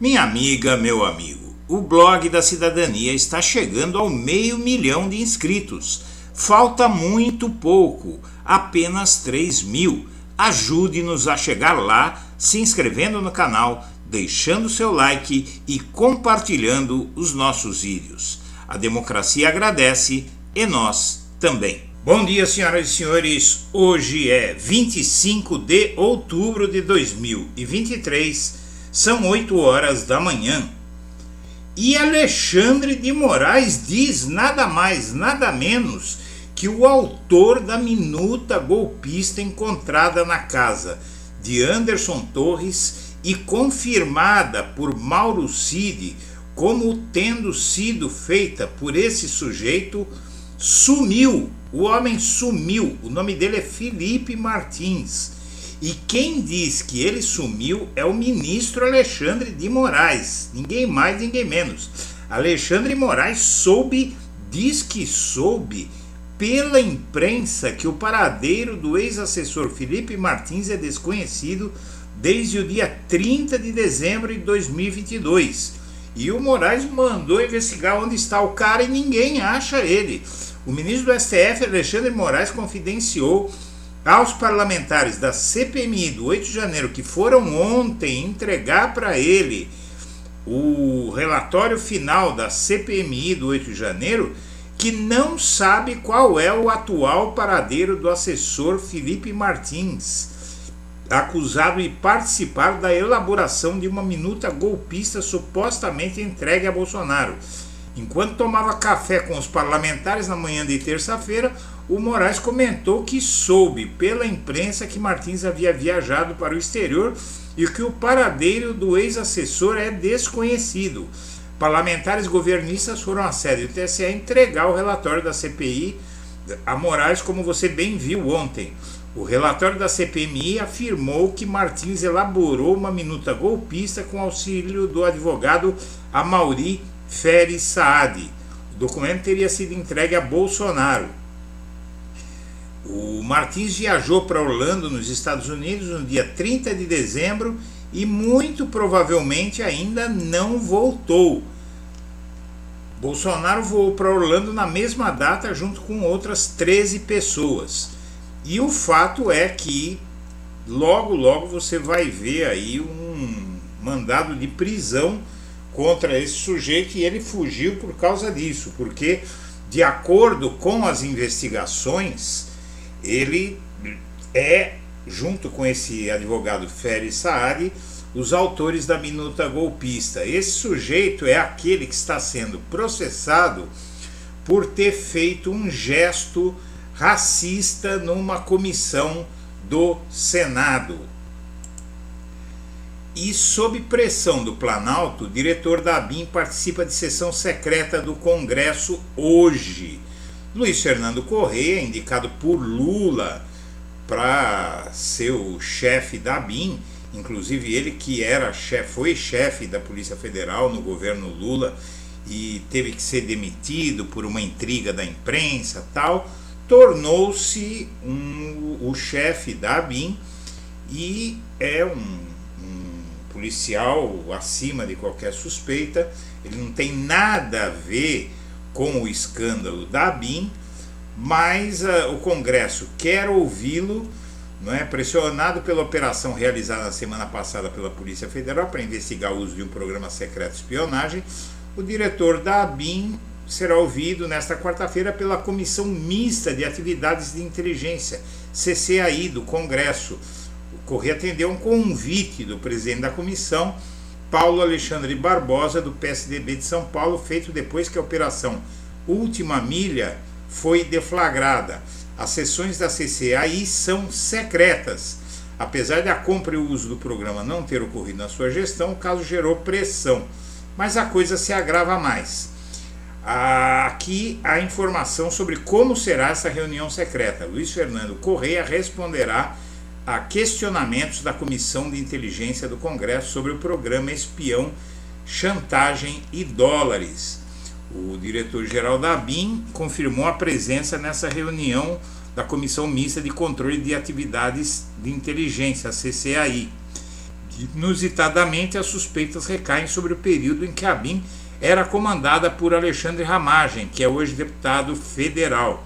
Minha amiga, meu amigo, o blog da cidadania está chegando ao 500 mil de inscritos. Falta muito pouco, apenas 3.000. Ajude-nos a chegar lá, se inscrevendo no canal, deixando seu like e compartilhando os nossos vídeos. A democracia agradece e nós também. Bom dia, senhoras e senhores. Hoje é 25 de outubro de 2023. São 8 horas da manhã. E Alexandre de Moraes diz nada mais, nada menos que o autor da minuta golpista encontrada na casa de Anderson Torres e confirmada por Mauro Cid como tendo sido feita por esse sujeito, sumiu. O homem sumiu. O nome dele é Felipe Martins. E quem diz que ele sumiu é o ministro Alexandre de Moraes. Ninguém mais, ninguém menos. Alexandre de Moraes diz que soube pela imprensa que o paradeiro do ex-assessor Felipe Martins é desconhecido desde o dia 30 de dezembro de 2022. E o Moraes mandou investigar onde está o cara e ninguém acha ele. O ministro do STF, Alexandre de Moraes, confidenciou aos parlamentares da CPMI do 8 de janeiro que foram ontem entregar para ele o relatório final da CPMI do 8 de janeiro, que não sabe qual é o atual paradeiro do assessor Felipe Martins, acusado de participar da elaboração de uma minuta golpista supostamente entregue a Bolsonaro. Enquanto tomava café com os parlamentares na manhã de terça-feira, o Moraes comentou que soube pela imprensa que Martins havia viajado para o exterior e que o paradeiro do ex-assessor é desconhecido. Parlamentares governistas foram à sede do TSE entregar o relatório da CPI a Moraes, como você bem viu ontem. O relatório da CPMI afirmou que Martins elaborou uma minuta golpista com auxílio do advogado Amaury Feres Saad. O documento teria sido entregue a Bolsonaro. O Martins viajou para Orlando, nos Estados Unidos, no dia 30 de dezembro e muito provavelmente ainda não voltou. Bolsonaro voou para Orlando na mesma data junto com outras 13 pessoas. E o fato é que logo você vai ver aí um mandado de prisão contra esse sujeito, e ele fugiu por causa disso, porque de acordo com as investigações, ele é, junto com esse advogado Feres Saad, os autores da minuta golpista. Esse sujeito é aquele que está sendo processado por ter feito um gesto racista numa comissão do Senado. E sob pressão do Planalto, o diretor da ABIN participa de sessão secreta do Congresso hoje. Luiz Fernando Correia, indicado por Lula para ser o chefe da ABIN, inclusive ele que foi chefe da Polícia Federal no governo Lula e teve que ser demitido por uma intriga da imprensa tal, tornou-se o chefe da ABIN e é um policial acima de qualquer suspeita. Ele não tem nada a ver com o escândalo da ABIN, mas o Congresso quer ouvi-lo, não é? Pressionado pela operação realizada na semana passada pela Polícia Federal para investigar o uso de um programa secreto de espionagem. O diretor da ABIN será ouvido nesta quarta-feira pela Comissão Mista de Atividades de Inteligência, CCAI, do Congresso. O Correia atendeu um convite do presidente da comissão, Paulo Alexandre Barbosa, do PSDB de São Paulo, feito depois que a operação Última Milha foi deflagrada. As sessões da CCAI são secretas. Apesar de a compra e o uso do programa não ter ocorrido na sua gestão, o caso gerou pressão, mas a coisa se agrava mais. Aqui a informação sobre como será essa reunião secreta. Luiz Fernando Correia responderá a questionamentos da Comissão de Inteligência do Congresso sobre o programa espião Chantagem e Dólares. O diretor-geral da ABIN confirmou a presença nessa reunião da Comissão Mista de Controle de Atividades de Inteligência, a CCAI. Inusitadamente, as suspeitas recaem sobre o período em que a ABIN era comandada por Alexandre Ramagem, que é hoje deputado federal.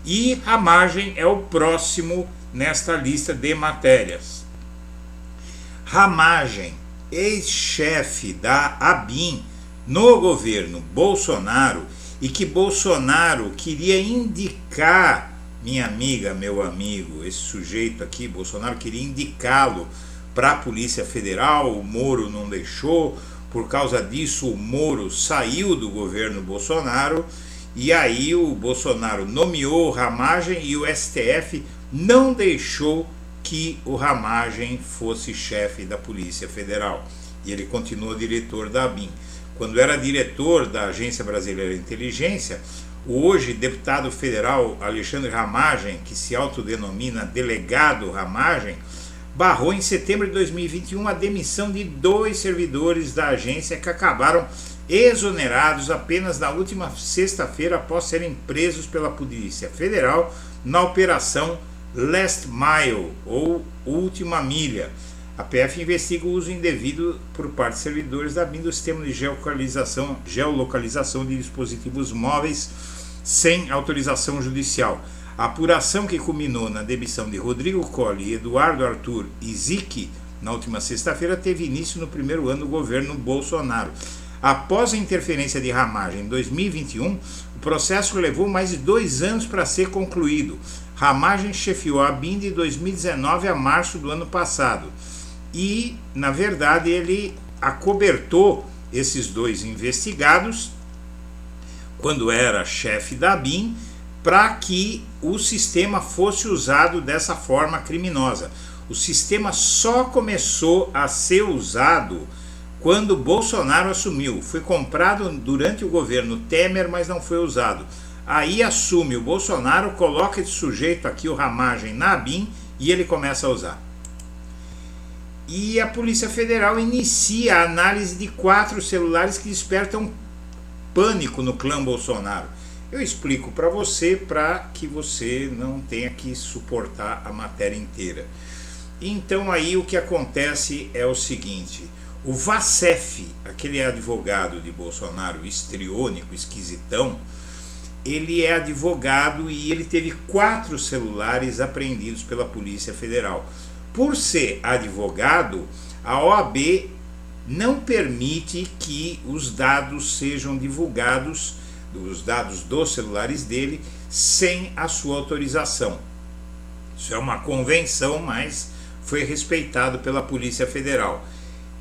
E Ramagem é o próximo nesta lista de matérias. Ramagem, ex-chefe da ABIN no governo Bolsonaro, e que Bolsonaro queria indicar, minha amiga, meu amigo, esse sujeito aqui, Bolsonaro queria indicá-lo para a Polícia Federal, o Moro não deixou, por causa disso o Moro saiu do governo Bolsonaro, e aí o Bolsonaro nomeou o Ramagem e o STF não deixou que o Ramagem fosse chefe da Polícia Federal, e ele continuou diretor da ABIN. Quando era diretor da Agência Brasileira de Inteligência, o hoje deputado federal Alexandre Ramagem, que se autodenomina delegado Ramagem, barrou em setembro de 2021 a demissão de 2 servidores da agência que acabaram exonerados apenas na última sexta-feira após serem presos pela Polícia Federal na Operação Last Mile, ou Última Milha. A PF investiga o uso indevido por parte de servidores da ABIN do sistema de geolocalização de dispositivos móveis sem autorização judicial. A apuração, que culminou na demissão de Rodrigo Colli e Eduardo Arthur Iziki na última sexta-feira, teve início no primeiro ano do governo Bolsonaro. Após a interferência de Ramagem em 2021, o processo levou mais de 2 anos para ser concluído. Ramagem chefiou a ABIN de 2019 a março do ano passado. E, na verdade, ele acobertou esses 2 investigados, quando era chefe da ABIN, para que o sistema fosse usado dessa forma criminosa. O sistema só começou a ser usado quando Bolsonaro assumiu. Foi comprado durante o governo Temer, mas não foi usado. Aí assume o Bolsonaro, coloca esse sujeito aqui, o Ramagem, na ABIN, e ele começa a usar. E a Polícia Federal inicia a análise de 4 celulares que despertam pânico no clã Bolsonaro. Eu explico para que você não tenha que suportar a matéria inteira. Então aí o que acontece é o seguinte: o Vacef, aquele advogado de Bolsonaro histriônico, esquisitão, ele é advogado e ele teve 4 celulares apreendidos pela Polícia Federal. Por ser advogado, a OAB não permite que os dados sejam divulgados, os dados dos celulares dele, sem a sua autorização. Isso é uma convenção, mas foi respeitado pela Polícia Federal.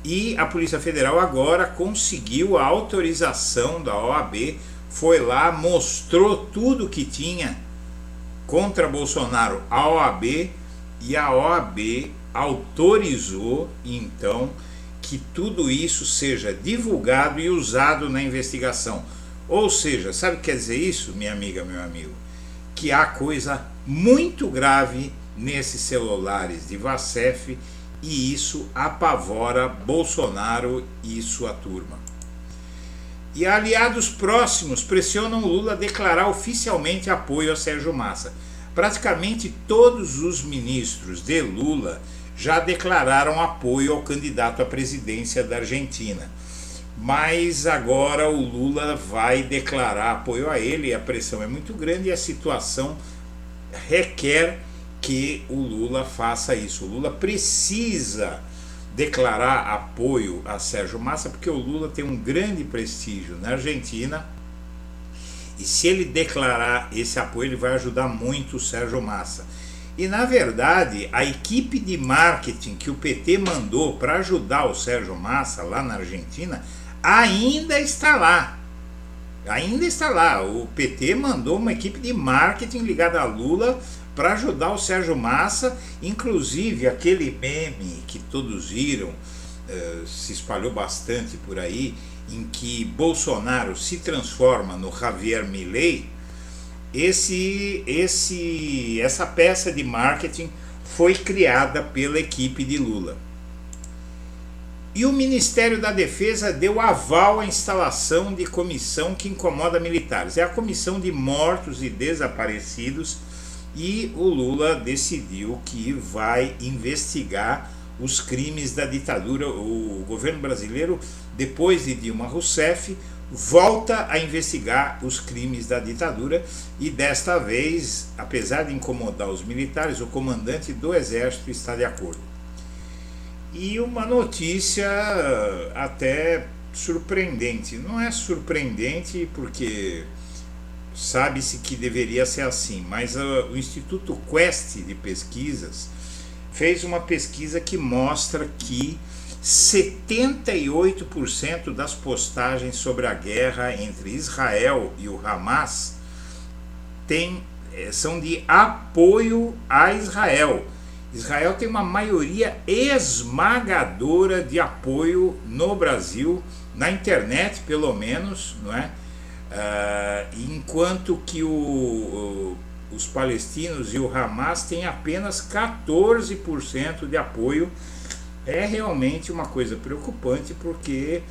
E a Polícia Federal agora conseguiu a autorização da OAB, foi lá, mostrou tudo que tinha contra Bolsonaro à OAB, e a OAB autorizou, então, que tudo isso seja divulgado e usado na investigação. Ou seja, sabe o que quer dizer isso, minha amiga, meu amigo? Que há coisa muito grave nesses celulares de Vacef, e isso apavora Bolsonaro e sua turma. E aliados próximos pressionam Lula a declarar oficialmente apoio a Sérgio Massa. Praticamente todos os ministros de Lula já declararam apoio ao candidato à presidência da Argentina. Mas agora o Lula vai declarar apoio a ele, a pressão é muito grande e a situação requer que o Lula faça isso. O Lula precisa declarar apoio a Sérgio Massa, porque o Lula tem um grande prestígio na Argentina, e se ele declarar esse apoio, ele vai ajudar muito o Sérgio Massa. E na verdade, a equipe de marketing que o PT mandou para ajudar o Sérgio Massa lá na Argentina ainda está lá. Ainda está lá. O PT mandou uma equipe de marketing ligada a Lula para ajudar o Sérgio Massa, inclusive aquele meme que todos viram, se espalhou bastante por aí, em que Bolsonaro se transforma no Javier Milei. Essa peça de marketing foi criada pela equipe de Lula. E o Ministério da Defesa deu aval à instalação de comissão que incomoda militares. É a Comissão de Mortos e Desaparecidos, e o Lula decidiu que vai investigar os crimes da ditadura. O governo brasileiro, depois de Dilma Rousseff, volta a investigar os crimes da ditadura e desta vez, apesar de incomodar os militares, o comandante do exército está de acordo. E uma notícia até surpreendente. Não é surpreendente porque sabe-se que deveria ser assim, mas o Instituto Quest de Pesquisas fez uma pesquisa que mostra que 78% das postagens sobre a guerra entre Israel e o Hamas são de apoio a Israel. Israel tem uma maioria esmagadora de apoio no Brasil, na internet pelo menos, não é? Enquanto que os palestinos e o Hamas têm apenas 14% de apoio. É realmente uma coisa preocupante, porque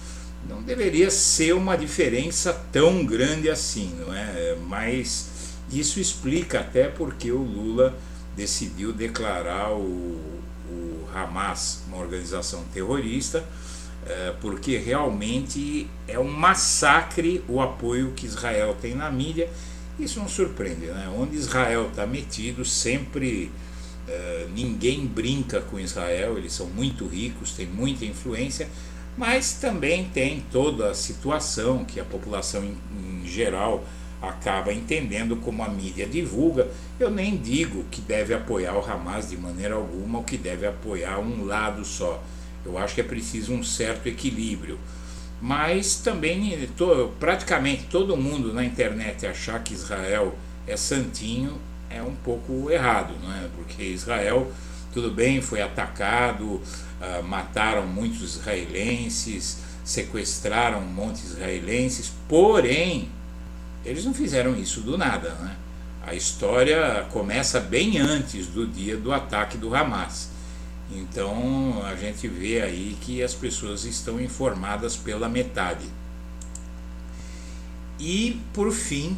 não deveria ser uma diferença tão grande assim, não é? Mas isso explica até porque o Lula decidiu declarar o Hamas uma organização terrorista, porque realmente é um massacre o apoio que Israel tem na mídia. Isso não surpreende, né? Onde Israel está metido, sempre ninguém brinca com Israel. Eles são muito ricos, têm muita influência, mas também tem toda a situação que a população em geral acaba entendendo como a mídia divulga. Eu nem digo que deve apoiar o Hamas de maneira alguma, ou que deve apoiar um lado só. Eu acho que é preciso um certo equilíbrio. Mas também praticamente todo mundo na internet achar que Israel é santinho é um pouco errado, não é? Porque Israel, tudo bem, foi atacado, mataram muitos israelenses, sequestraram um monte de israelenses, porém eles não fizeram isso do nada, né? A história começa bem antes do dia do ataque do Hamas. Então a gente vê aí que as pessoas estão informadas pela metade. E por fim,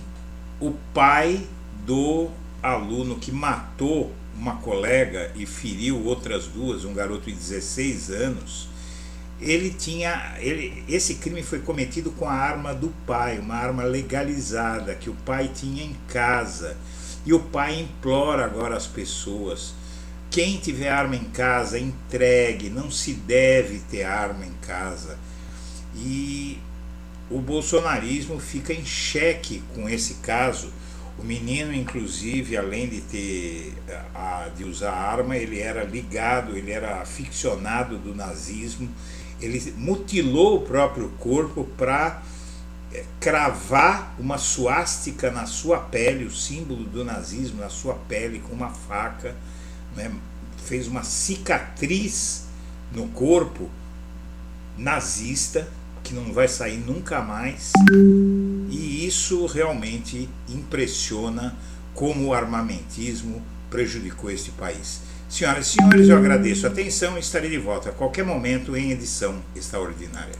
o pai do aluno que matou uma colega e feriu outras duas, um garoto de 16 anos, esse crime foi cometido com a arma do pai, uma arma legalizada que o pai tinha em casa. E o pai implora agora às pessoas: quem tiver arma em casa, entregue, não se deve ter arma em casa. E o bolsonarismo fica em xeque com esse caso. O menino, inclusive, além de usar arma, ele era ligado, ele era aficionado do nazismo. Ele mutilou o próprio corpo para cravar uma suástica na sua pele, o símbolo do nazismo na sua pele, com uma faca, né? Fez uma cicatriz no corpo nazista que não vai sair nunca mais. E isso realmente impressiona como o armamentismo prejudicou este país. Senhoras e senhores, eu agradeço a atenção e estarei de volta a qualquer momento em edição extraordinária.